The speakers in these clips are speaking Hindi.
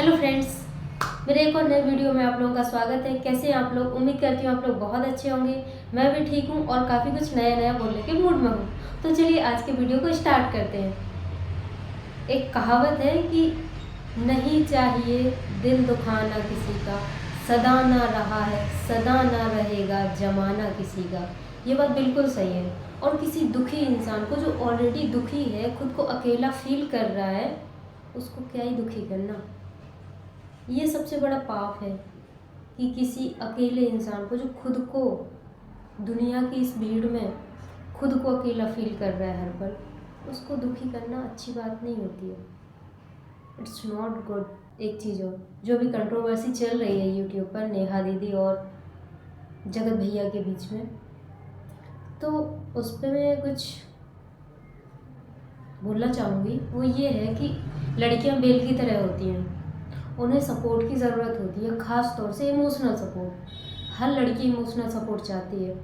हेलो फ्रेंड्स, मेरे एक और नए वीडियो में आप लोगों का स्वागत है। कैसे हैं आप लोग? उम्मीद करती हूँ आप लोग बहुत अच्छे होंगे। मैं भी ठीक हूँ और काफ़ी कुछ नया नया बोलने के मूड में हूँ। तो चलिए आज के वीडियो को स्टार्ट करते हैं। एक कहावत है कि नहीं चाहिए दिल दुखाना किसी का, सदा ना रहा है सदा ना रहेगा जमाना किसी का। ये बात बिल्कुल सही है। और किसी दुखी इंसान को, जो ऑलरेडी दुखी है, खुद को अकेला फील कर रहा है, उसको क्या ही दुखी करना। ये सबसे बड़ा पाप है कि किसी अकेले इंसान को, जो खुद को दुनिया की इस भीड़ में खुद को अकेला फील कर रहा है हर पल, उसको दुखी करना अच्छी बात नहीं होती है। It's not good. एक चीज़ और, जो भी कंट्रोवर्सी चल रही है यूट्यूब पर नेहा दीदी और जगत भैया के बीच में, तो उस पर मैं कुछ बोलना चाहूँगी। वो ये है कि लड़कियां बेल की तरह होती हैं, उन्हें सपोर्ट की ज़रूरत होती है, ख़ास तौर से इमोशनल सपोर्ट। हर लड़की इमोशनल सपोर्ट चाहती है।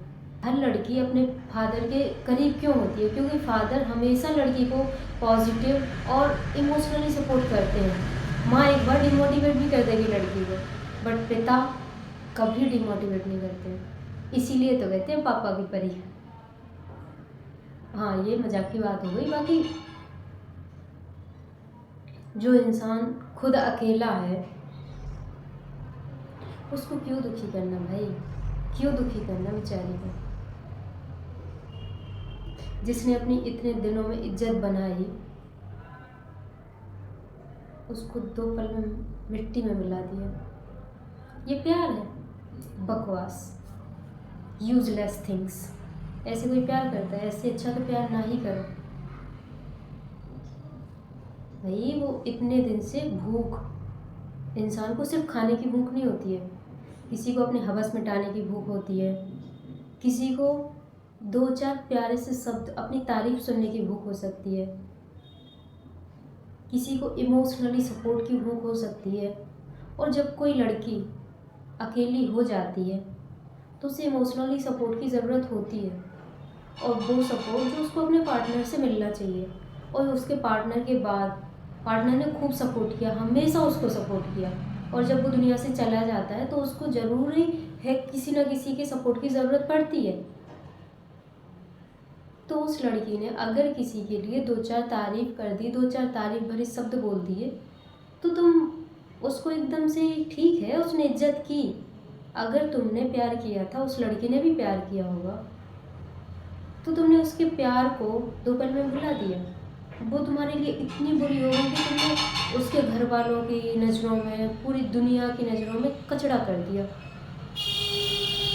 हर लड़की अपने फादर के करीब क्यों होती है? क्योंकि फादर हमेशा लड़की को पॉजिटिव और इमोशनली सपोर्ट करते हैं। माँ एक बार डिमोटिवेट भी कर देगी लड़की को, बट पिता कभी डिमोटिवेट नहीं करते हैं। इसीलिए तो कहते हैं पापा की परी। हाँ, ये मजाक की बात हो गई। बाकी जो इंसान खुद अकेला है, उसको क्यों दुखी करना भाई? क्यों दुखी करना बेचारी को? जिसने अपनी इतने दिनों में इज्जत बनाई, उसको 2 पल में मिट्टी में मिला दिया। ये प्यार है? बकवास, यूजलेस थिंग्स। ऐसे कोई प्यार करता है? ऐसे अच्छा तो प्यार ना ही करो भाई। वो इतने दिन से भूख, इंसान को सिर्फ खाने की भूख नहीं होती है, किसी को अपने हवस मिटाने की भूख होती है, किसी को 2-4 प्यारे से शब्द अपनी तारीफ सुनने की भूख हो सकती है, किसी को इमोशनली सपोर्ट की भूख हो सकती है। और जब कोई लड़की अकेली हो जाती है तो उसे इमोशनली सपोर्ट की ज़रूरत होती है, और वो सपोर्ट जो उसको अपने पार्टनर से मिलना चाहिए। और उसके पार्टनर के बाद पार्टनर ने खूब सपोर्ट किया, हमेशा उसको सपोर्ट किया, और जब वो दुनिया से चला जाता है तो उसको ज़रूरी है किसी न किसी के सपोर्ट की ज़रूरत पड़ती है। तो उस लड़की ने अगर किसी के लिए 2-4 तारीफ़ कर दी, 2-4 तारीफ़ भरे शब्द बोल दिए, तो तुम उसको एकदम से, ठीक है उसने इज्जत की, अगर तुमने प्यार किया था, उस लड़की ने भी प्यार किया होगा, तो तुमने उसके प्यार को 2 पल में भुला दिया। वो तुम्हारे लिए इतनी बुरी हो गई कि तुमने उसके घर वालों की नज़रों में, पूरी दुनिया की नज़रों में कचरा कर दिया।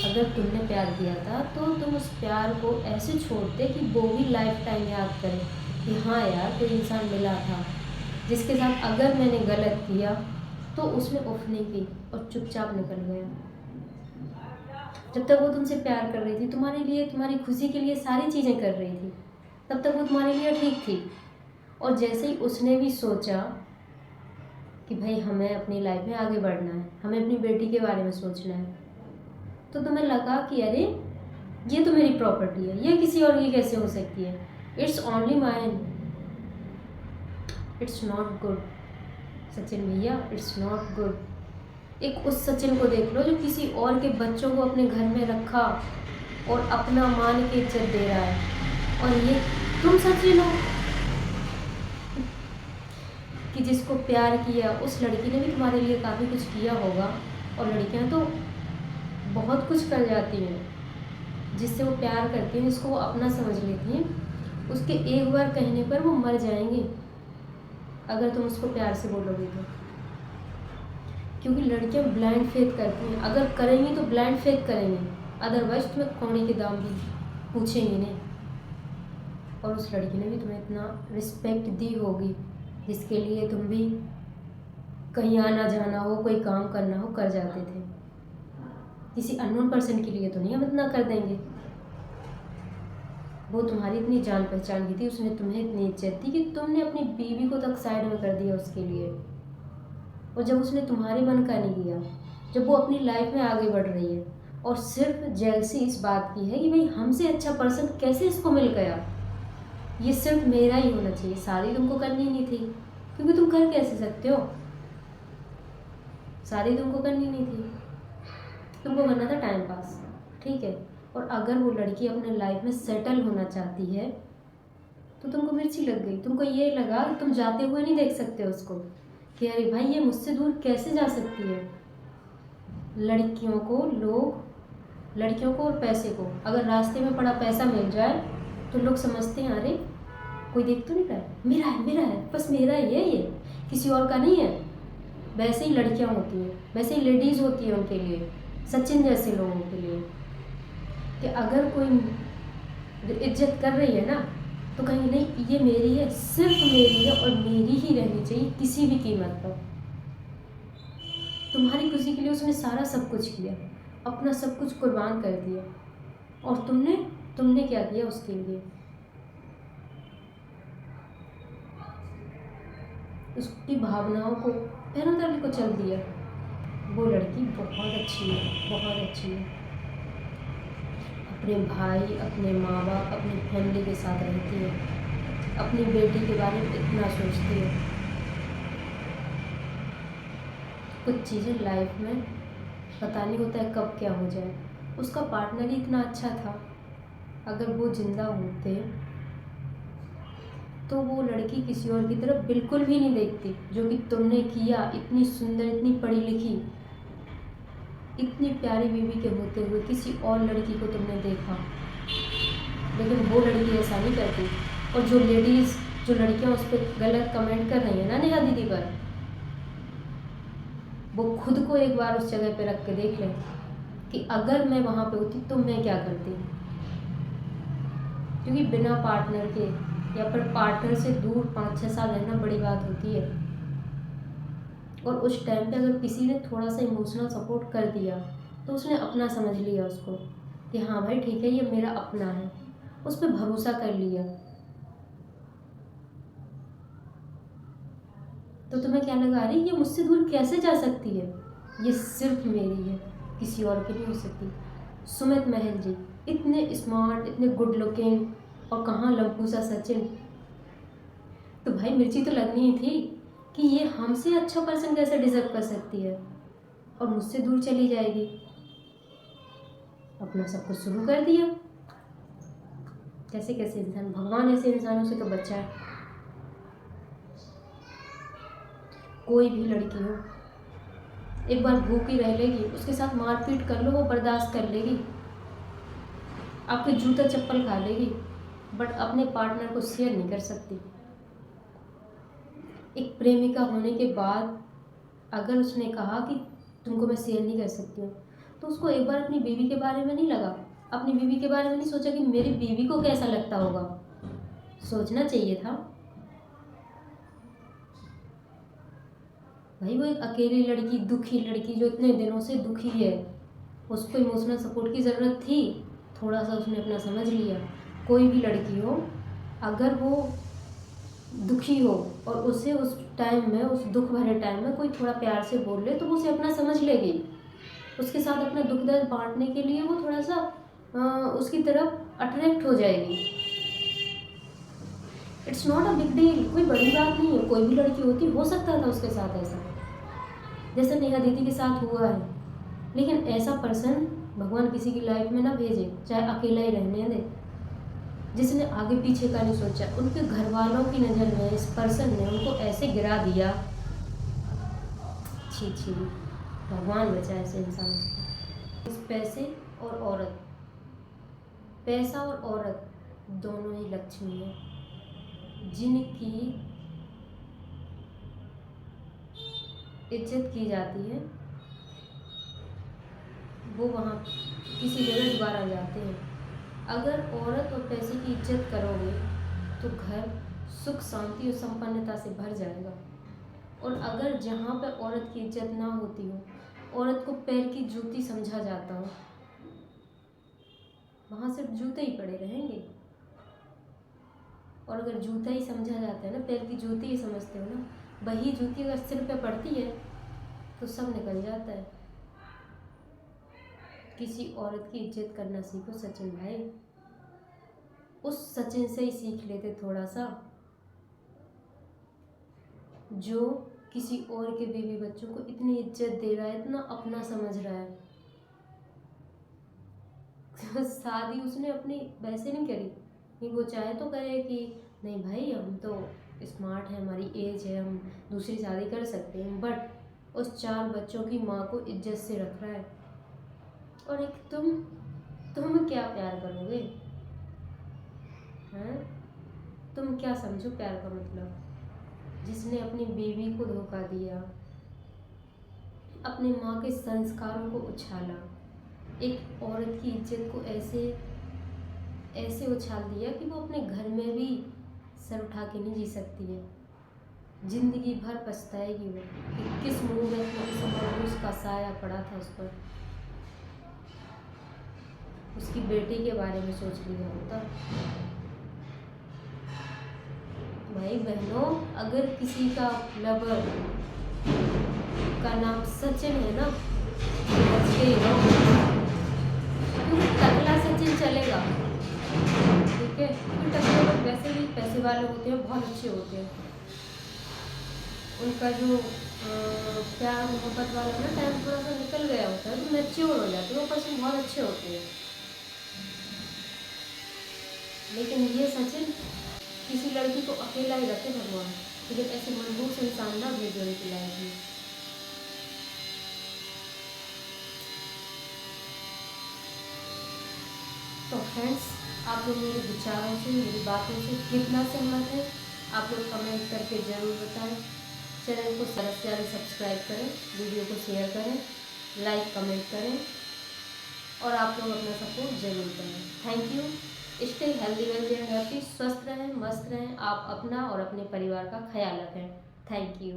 अगर तुमने प्यार किया था तो तुम उस प्यार को ऐसे छोड़ते कि वो भी लाइफ टाइम याद करे कि हाँ यार, कोई इंसान मिला था जिसके साथ अगर मैंने गलत किया तो उसने उफ नहीं की और चुपचाप निकल गया। जब तक वो तुमसे प्यार कर रही थी, तुम्हारे लिए, तुम्हारी खुशी के लिए सारी चीज़ें कर रही थी, तब तक वो तुम्हारे लिए ठीक थी। और जैसे ही उसने भी सोचा कि भाई हमें अपनी लाइफ में आगे बढ़ना है, हमें अपनी बेटी के बारे में सोचना है, तो तुम्हें लगा कि अरे ये तो मेरी प्रॉपर्टी है, ये किसी और की कैसे हो सकती है? It's only mine. It's not good Sachin भैया, इट्स नॉट गुड। एक उस सचिन को देख लो जो किसी और के बच्चों को अपने घर में रखा और अपना मान के इज्जत दे रहा है, और ये तुम सचिन हो कि जिसको प्यार किया, उस लड़की ने भी तुम्हारे लिए काफ़ी कुछ किया होगा। और लड़कियां तो बहुत कुछ कर जाती हैं, जिससे वो प्यार करती हैं, जिसको वो अपना समझ लेती हैं, उसके एक बार कहने पर वो मर जाएंगी अगर तुम उसको प्यार से बोलोगे तो। क्योंकि लड़कियां ब्लाइंड फेथ करती हैं, अगर करेंगी तो ब्लाइंड फेथ करेंगी, अदरवाइज तुम्हें कौड़ी के दाम भी पूछेंगी नहीं। और उस लड़की ने भी तुम्हें इतना रिस्पेक्ट दी होगी, जिसके लिए तुम भी कहीं आना जाना हो, कोई काम करना हो, कर जाते थे। किसी अननोन पर्सन के लिए तो नहीं हम इतना कर देंगे। वो तुम्हारी इतनी जान पहचान की थी, उसने तुम्हें इतनी इज्जत दी कि तुमने अपनी बीवी को तक साइड में कर दिया उसके लिए। और जब उसने तुम्हारे मन का नहीं किया, जब वो अपनी लाइफ में आगे बढ़ रही है, और सिर्फ जेलसी इस बात की है कि भाई हमसे अच्छा पर्सन कैसे इसको मिल गया, ये सिर्फ मेरा ही होना चाहिए, शादी तुमको करनी नहीं थी, क्योंकि तुम कर कैसे सकते हो? शादी तुमको करनी नहीं थी, तुमको करना था टाइम पास, ठीक है। और अगर वो लड़की अपने लाइफ में सेटल होना चाहती है तो तुमको मिर्ची लग गई, तुमको ये लगा कि तुम जाते हुए नहीं देख सकते उसको कि अरे भाई ये मुझसे दूर कैसे जा सकती है। लड़कियों को और पैसे को अगर रास्ते में पड़ा पैसा मिल जाए तो लोग समझते हैं अरे कोई देख तो नहीं रहा है, मेरा है, बस मेरा ही है, ये किसी और का नहीं है। वैसे ही लड़कियां होती हैं, वैसे ही लेडीज़ होती है उनके लिए, सचिन जैसे लोगों के लिए, कि अगर कोई इज्जत कर रही है ना तो कहीं नहीं ये मेरी है, सिर्फ मेरी है और मेरी ही रहनी चाहिए किसी भी कीमत पर। तुम्हारी खुशी के लिए उसने सारा सब कुछ किया, अपना सब कुछ कुर्बान कर दिया, और तुमने क्या किया उसके लिए? उसकी भावनाओं को पैरों तले को चल दिया। वो लड़की बहुत अच्छी है, बहुत अच्छी है, अपने भाई, अपने माँ बाप, अपनी फैमिली के साथ रहती है, अपनी बेटी के बारे में इतना सोचती है। कुछ चीज़ें लाइफ में पता नहीं होता है कब क्या हो जाए। उसका पार्टनर ही इतना अच्छा था, अगर वो जिंदा होते तो वो लड़की किसी और की तरफ बिल्कुल भी नहीं देखती। जो कि तुमने किया, इतनी सुंदर, इतनी पढ़ी लिखी, इतनी प्यारी बीवी के होते हुए किसी और लड़की को तुमने देखा, लेकिन वो लड़की ऐसा नहीं करती। और जो लड़कियां उस पर गलत कमेंट कर रही हैं ना नेहा दीदी पर, वो खुद को एक बार उस जगह पे रख के देख लें कि अगर मैं वहाँ पे होती तो मैं क्या करती। क्योंकि बिना पार्टनर के या फिर पार्टनर से दूर 5-6 साल रहना बड़ी बात होती है। और उस टाइम पे अगर किसी ने थोड़ा सा इमोशनल सपोर्ट कर दिया तो उसने अपना समझ लिया उसको कि हाँ भाई ठीक है ये मेरा अपना है, उस पर भरोसा कर लिया। तो तुम्हें क्या लगा अरे ये मुझसे दूर कैसे जा सकती है, ये सिर्फ मेरी है, किसी और की नहीं हो सकती। सुमित महल जी इतने स्मार्ट, इतने गुड लुकिंग, और कहाँ लंपू सा सचिन। तो भाई मिर्ची तो लगनी ही थी कि ये हमसे अच्छा पर्सन कैसे डिजर्व कर सकती है और मुझसे दूर चली जाएगी। अपना सब कुछ शुरू कर दिया। कैसे कैसे इंसान, भगवान ऐसे इंसानों से तो बचाए। कोई भी लड़की हो एक बार भूखी रह लेगी, उसके साथ मारपीट कर लो वो बर्दाश्त कर लेगी, आपके जूता चप्पल खा लेगी, बट अपने पार्टनर को शेयर नहीं कर सकती। एक प्रेमिका होने के बाद अगर उसने कहा कि तुमको मैं शेयर नहीं कर सकती हूँ, तो उसको एक बार अपनी बीवी के बारे में नहीं लगा, अपनी बीवी के बारे में नहीं सोचा कि मेरी बीवी को कैसा लगता होगा। सोचना चाहिए था भाई। वो एक अकेली लड़की, दुखी लड़की जो इतने दिनों से दुखी है, उसको इमोशनल सपोर्ट की ज़रूरत थी, थोड़ा सा उसने अपना समझ लिया। कोई भी लड़की हो अगर वो दुखी हो और उसे उस टाइम में, उस दुख भरे टाइम में कोई थोड़ा प्यार से बोल ले तो वो उसे अपना समझ लेगी। उसके साथ अपना दुख दर्द बांटने के लिए वो थोड़ा सा उसकी तरफ अट्रैक्ट हो जाएगी। It's not a big deal, कोई बड़ी बात नहीं है। कोई भी लड़की होती, हो सकता था उसके साथ ऐसा, जैसे नेहा दीदी के साथ हुआ है। लेकिन ऐसा पर्सन भगवान किसी की लाइफ में ना भेजे, चाहे अकेला ही रहने दे, जिसने आगे पीछे का नहीं सोचा। उनके घर वालों की नज़र में इस पर्सन ने उनको ऐसे गिरा दिया, छी छी, भगवान बचाए ऐसे इंसान से। इस पैसे और औरत, पैसा और औरत दोनों ही लक्ष्मी है, जिनकी इज्जत की जाती है वो वहाँ किसी जगह दोबारा जाते हैं। अगर औरत और पैसे की इज्जत करोगे तो घर सुख शांति और संपन्नता से भर जाएगा। और अगर जहाँ पर औरत की इज्जत ना होती हो, औरत को पैर की जूती समझा जाता हो, वहाँ सिर्फ जूते ही पड़े रहेंगे। और अगर जूता ही समझा जाता है ना, पैर की जूती ही समझते हो ना, वही जूती अगर सिर पे पड़ती है तो सब निकल जाता है। किसी औरत की इज्जत करना सीखो सचिन भाई। उस सचिन से ही सीख लेते थोड़ा सा, जो किसी और के बीवी बच्चों को इतनी इज्जत दे रहा है, इतना अपना समझ रहा है। शादी उसने अपनी वैसे नहीं करी, नहीं वो चाहे तो करे कि नहीं भाई हम तो स्मार्ट है, हमारी एज है, हम दूसरी शादी कर सकते हैं, बट उस 4 बच्चों की माँ को इज्जत से रख रहा है। और एक तुम क्या प्यार करोगे हैं? तुम क्या समझो प्यार का मतलब? जिसने अपनी बेबी को धोखा दिया, अपने माँ के संस्कारों को उछाला, एक औरत की इज्जत को ऐसे ऐसे उछाल दिया कि वो अपने घर में भी सर उठा के नहीं जी सकती है। जिंदगी भर पछताएगी वो कि किस मुंह में किस मरबूस का साया पड़ा था उस पर। उसकी बेटी के बारे में सोच लिया होता। भाई बहनों, अगर किसी का लवर का नाम सचिन है ना, तो बच के ही रहो, क्योंकि टकला सचिन चलेगा, ठीक है? क्योंकि टकले लोग वैसे भी पैसे वाले होते हैं, बहुत अच्छे होते हैं। उनका जो प्यार मोहब्बत वाला ना टाइम थोड़ा सा निकल गया होता है, तो मैच्योर हो जाते हैं, वो पर्सन बहुत अच्छे होते हैं। लेकिन ये सचिन किसी लड़की को अकेला ही रखे भगवान, लेकिन ऐसे मनहूस इंसान ना भेजे उनकी लाइफ में। तो फ्रेंड्स, आप लोग मेरे विचारों से, मेरी बातों से कितना सहमत है, आप लोग कमेंट करके ज़रूर बताएं। चैनल को ज़्यादा से ज़्यादा सब्सक्राइब करें, वीडियो को शेयर करें, लाइक कमेंट करें, और आप लोग अपना सपोर्ट ज़रूर करें। Thank you. Stay healthy wealthy and happy. स्वस्थ रहें, मस्त रहें, आप अपना और अपने परिवार का ख्याल रखें। Thank you.